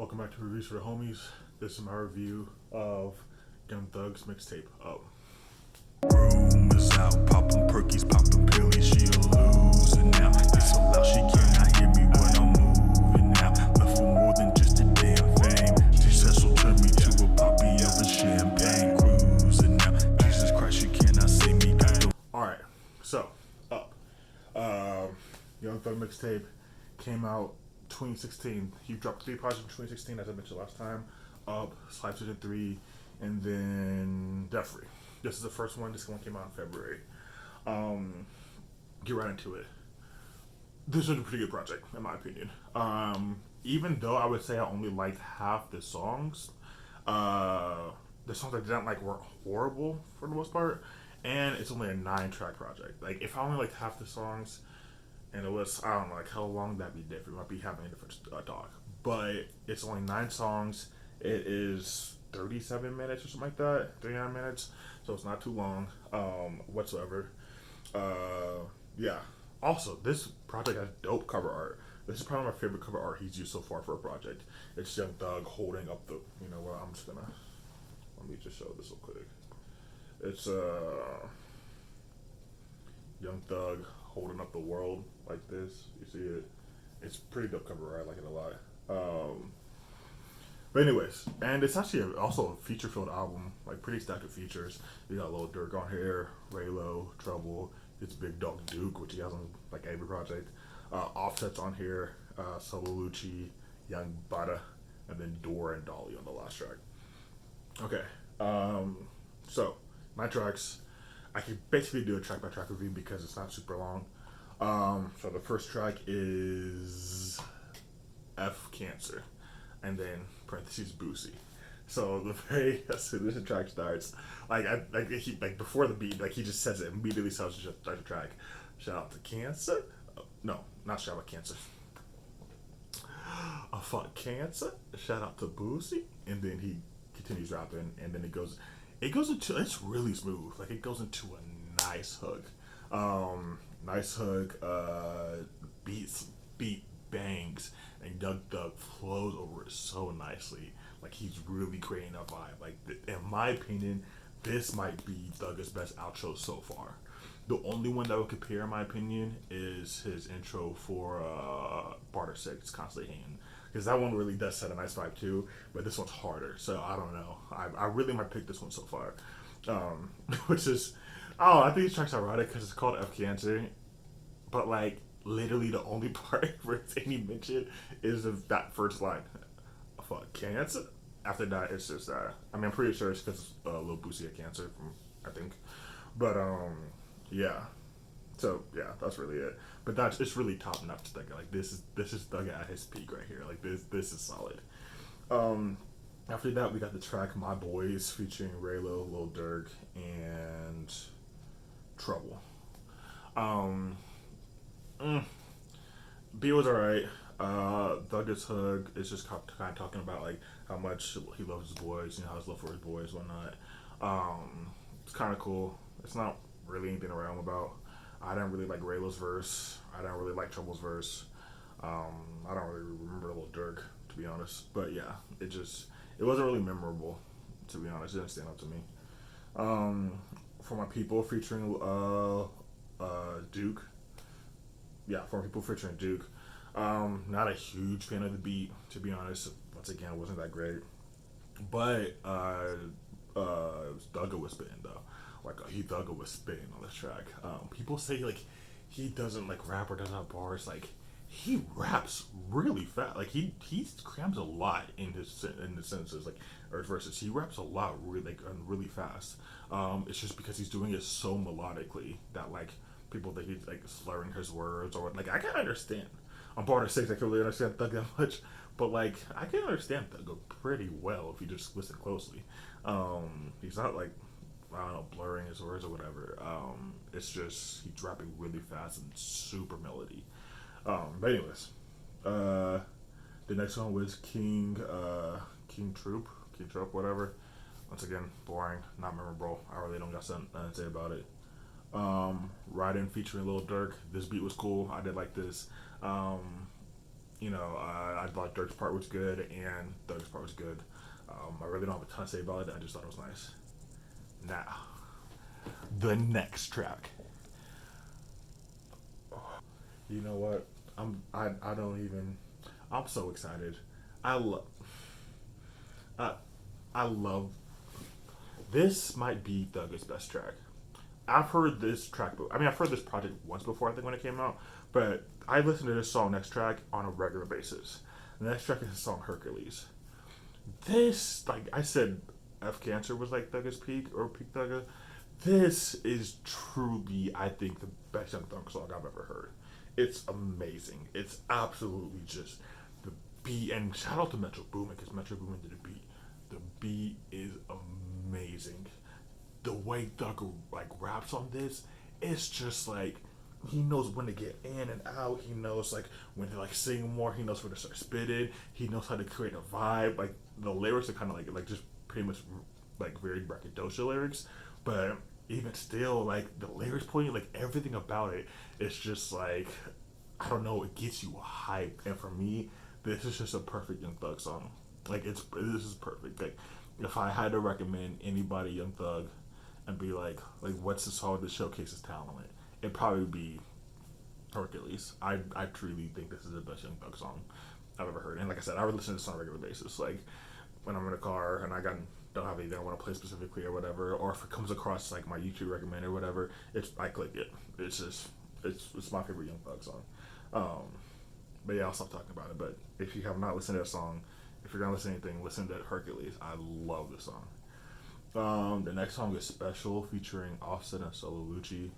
Welcome back to Reviews for the Homies. This is my review of Young Thug's mixtape, Up. Room is out, poppin' perkies, poppin' pillies, she a loser now. It's so loud she cannot hear me when I'm moving now. Left for more than just a damn fame. She says she'll turn me to a poppy of a champagne cruising now. Jesus Christ, she cannot see me. Alright, so, Up. Young Thug mixtape came out 2016. He dropped 3 projects in 2016, as I mentioned last time. Up, Slide Season 3, and then Death Free. This is the first one. This one came out in February. Get right into it. This is a pretty good project, in my opinion. Even though I would say I only liked half the songs I didn't like were horrible for the most part, and it's only a 9-track project. Like, if I only liked half the songs, and it was, I don't know, like how long that'd be different. Might be having a different talk. But it's only 9 songs. It is 37 minutes or something like that, 39 minutes. So it's not too long whatsoever. Yeah. Also, this project has dope cover art. This is probably my favorite cover art he's used so far for a project. It's Young Thug holding up the, you know what, I'm just gonna, let me just show this real quick. It's Young Thug holding up the world like this. You see it? It's pretty dope cover art. I like it a lot. But anyways, and it's actually also a feature-filled album, like pretty stacked with features. You got Lil Durk on here, Raylo, Trouble, it's Big Dog Duke, which he has on like every project. Offset's on here, Solo Lucci, Young Butter, and then Dora and Dolly on the last track. Okay, so 9 tracks. I could basically do a track-by-track review because it's not super long. So the first track is F Cancer, and then parentheses Boosie. So the very as soon as the track starts, before the beat, like he just says it immediately. Starts the track. Shout out to Cancer. No, not shout out Cancer. I fought Cancer. Shout out to Boosie, and then he continues rapping, and then it goes into, it's really smooth. Like it goes into a nice hook. Nice hook, beat bangs, and Young Thug flows over it so nicely. Like he's really creating a vibe. Like in my opinion, this might be Thug's best outro so far. The only one that would compare, in my opinion, is his intro for Barter 6, Constantly Hating. Because that one really does set a nice vibe too, but this one's harder. So I don't know. I really might pick this one so far. Which is, I think this track's ironic because it's called F Cancer, but like literally the only part where it's any mention is of that first line. Fuck cancer. After that, it's just I mean, I'm pretty sure it's because Lil Boosie had cancer, I think. But yeah. So yeah, that's really it. But it's really top notch Thug. Like this is Thug at his peak right here. Like this is solid. After that, we got the track My Boys featuring Raylo, Lil Durk, and Trouble. Beat was alright. Thug's Hood is just kind of talking about like how much he loves his boys, you know, how his love for his boys, whatnot. It's kind of cool. It's not really anything to write home about. I didn't really like Raylo's verse. I didn't really like Trouble's verse. I don't really remember Lil Durk, to be honest. But yeah, it wasn't really memorable, to be honest. It didn't stand out to me. For My People featuring Duke. Yeah, For My People featuring Duke. Not a huge fan of the beat, to be honest. Once again, it wasn't that great. But Thugger was spitting though. Like Thugger was spitting on this track. People say like he doesn't like rap or doesn't have bars. Like he raps really fast. Like he crams a lot in the sentences, like or verses. He raps a lot really fast. It's just because he's doing it so melodically that like people think he's like slurring his words or like I can understand. On Barter 6, I can't really understand Thug that much, but like I can understand Thug pretty well if you just listen closely. He's not like I don't know blurring his words or whatever. It's just he's rapping really fast and super melody. But anyways, the next one was King Troop, whatever. Once again, boring, not memorable. I really don't got something to say about it. Riding featuring Lil Durk. This beat was cool. I did like this. I thought Dirk's part was good and Thug's part was good. I really don't have a ton to say about it. I just thought it was nice. Now, the next track. You know what? I don't even. I'm so excited. I love. I I love. This might be Thug's best track. I've heard this track. I mean, I've heard this project once before. I think when it came out, but I listened to this song next track on a regular basis. The next track is the song Hercules. This, like I said, F Cancer was like Thugger's peak or peak Thugger. This is truly, I think, the best Young Thug song I've ever heard. It's amazing. It's absolutely just the beat. And shout out to Metro Boomin because Metro Boomin did the beat. The beat is amazing. The way Thugger like raps on this, it's just like he knows when to get in and out. He knows like when to like sing more. He knows when to start spitting. He knows how to create a vibe. Like the lyrics are kind of like just pretty much like very braggadocio lyrics, but even still like the lyrics point like everything about it, it's just like I don't know. It gets you hype, and for me, this is just a perfect Young Thug song. Like this is perfect. Like if I had to recommend anybody Young Thug and be like what's the song that showcases talent, it'd probably be Hercules. I truly think this is the best Young Thug song I've ever heard. And like I said, I would listen to this on a regular basis. Like when I'm in a car and I got don't have anything I want to play specifically or whatever, or if it comes across like my YouTube recommend or whatever, it's I click it. It's just it's my favorite Young Thug song. Um, but yeah, I'll stop talking about it. But if you have not listened to that song, if you're gonna listen to anything, listen to Hercules. I love this song. The next song is Special featuring Offset and Solo Lucci.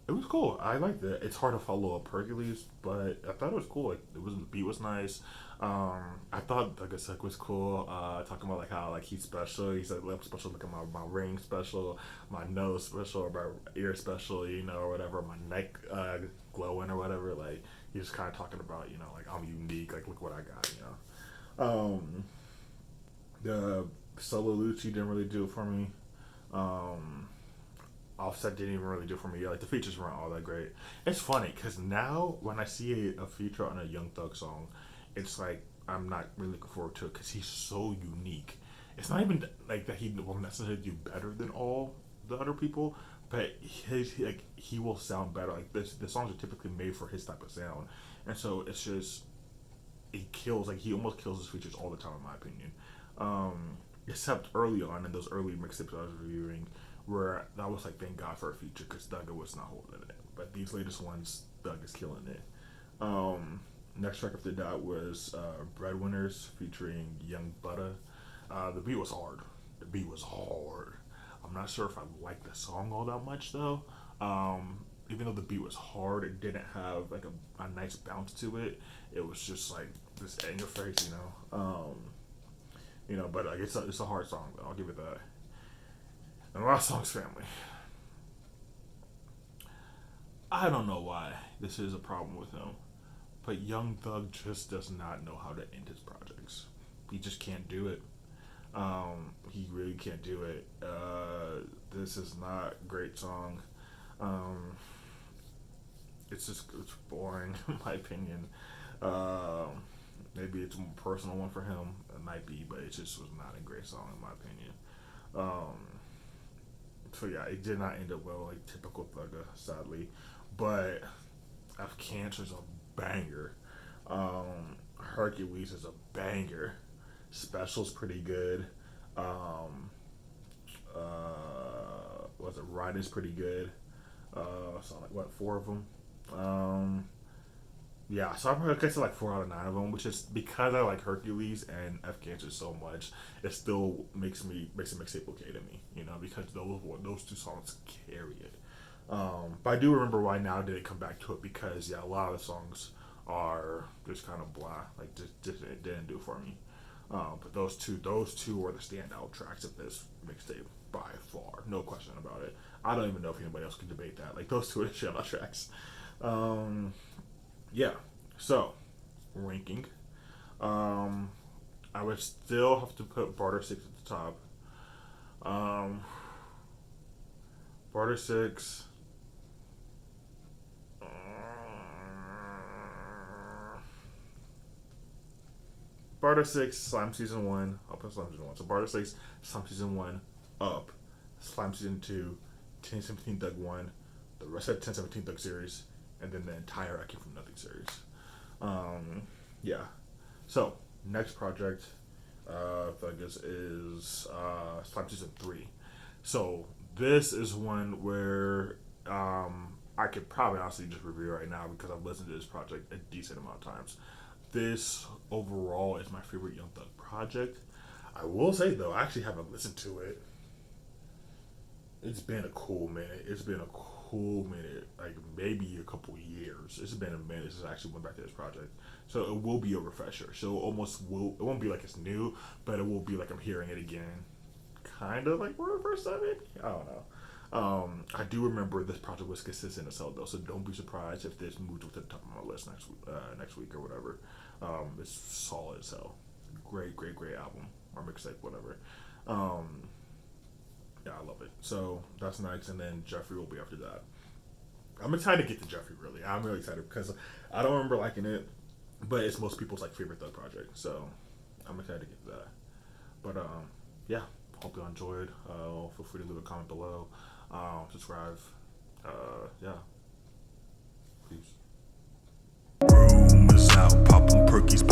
It was cool. I liked it. It's hard to follow up Hercules, but I thought it was cool. Like it was the beat was nice. I thought like I said was cool. Talking about like how like he's special. He said lip special, look at my ring special, my nose special, or my ear special, or whatever, my neck glowing or whatever. Like he's just kind of talking about like I'm unique. Like look what I got. The Solo Lucci didn't really do it for me. Um, Offset didn't even really do it for me. Like the features weren't all that great. It's funny because now when I see a feature on a Young Thug song, it's like I'm not really looking forward to it because he's so unique. It's not even like that he will necessarily do better than all the other people, but he will sound better. Like this, the songs are typically made for his type of sound, and so it's just he kills. Like he almost kills his features all the time, in my opinion. Except early on in those early mixtapes I was reviewing, where I was like, thank God for a feature because Thugger was not holding it. But these latest ones, Thug is killing it. Next track after that was Breadwinners featuring Young Butter. The beat was hard. The beat was hard. I'm not sure if I liked the song all that much though. Even though the beat was hard, it didn't have like a nice bounce to it. It was just like this in your face. But like it's a hard song though. I'll give it that. And last song's Family. I don't know why this is a problem with him, but Young Thug just does not know how to end his projects. He just can't do it. He really can't do it. This is not a great song. Um, it's boring in my opinion. Maybe it's a more personal one for him. It might be, but it just was not a great song in my opinion. Um, so yeah, it did not end up well, like typical Thugger, sadly. But F Cancer's a banger. Hercules is a banger. Special's pretty good. Was it Riding's pretty good. So like what, four of them. Yeah, so I'm gonna guess like 4 out of 9 of them, which is because I like Hercules and F Cancer so much. It still makes it mixtape okay to me, because those two songs carry it. But I do remember why now did it come back to it because yeah, a lot of the songs are just kind of blah, like just it didn't do it for me. But those two are the standout tracks of this mixtape by far, no question about it. I don't even know if anybody else can debate that. Like those two are the standout tracks. Yeah. So, ranking. I would still have to put Barter 6 at the top. Barter 6. Barter 6, Slime Season 1, I'll put Slime Season 1. So Barter 6, Slime Season 1, Up, Slime Season 2, 1017 Thug 1, the rest of the 1017 Thug series, and then the entire I Came From Nothing series. Yeah. So, next project, Thuggus, is Slime Season 3. So, this is one where I could probably honestly just review right now because I've listened to this project a decent amount of times. This overall is my favorite Young Thug project. I will say though, I actually haven't listened to it. It's been a cool minute. Like maybe a couple years. It's been a minute since I actually went back to this project. So it will be a refresher. So it won't be like it's new, but it will be like I'm hearing it again. Kind of like for the first time maybe? I don't know. I do remember this project was consistent as hell though, so don't be surprised if this moved to the top of my list next week or whatever. It's solid as hell. Great album or mixtape, whatever. Yeah, I love it. So that's next, and then Jeffrey will be after that. I'm excited to get to Jeffrey. Really, I'm really excited because I don't remember liking it, but it's most people's like favorite Thug project. So I'm excited to get to that. But yeah, hope you enjoyed. Feel free to leave a comment below. Subscribe. Yeah. Peace. Room is out, poppin' perkies,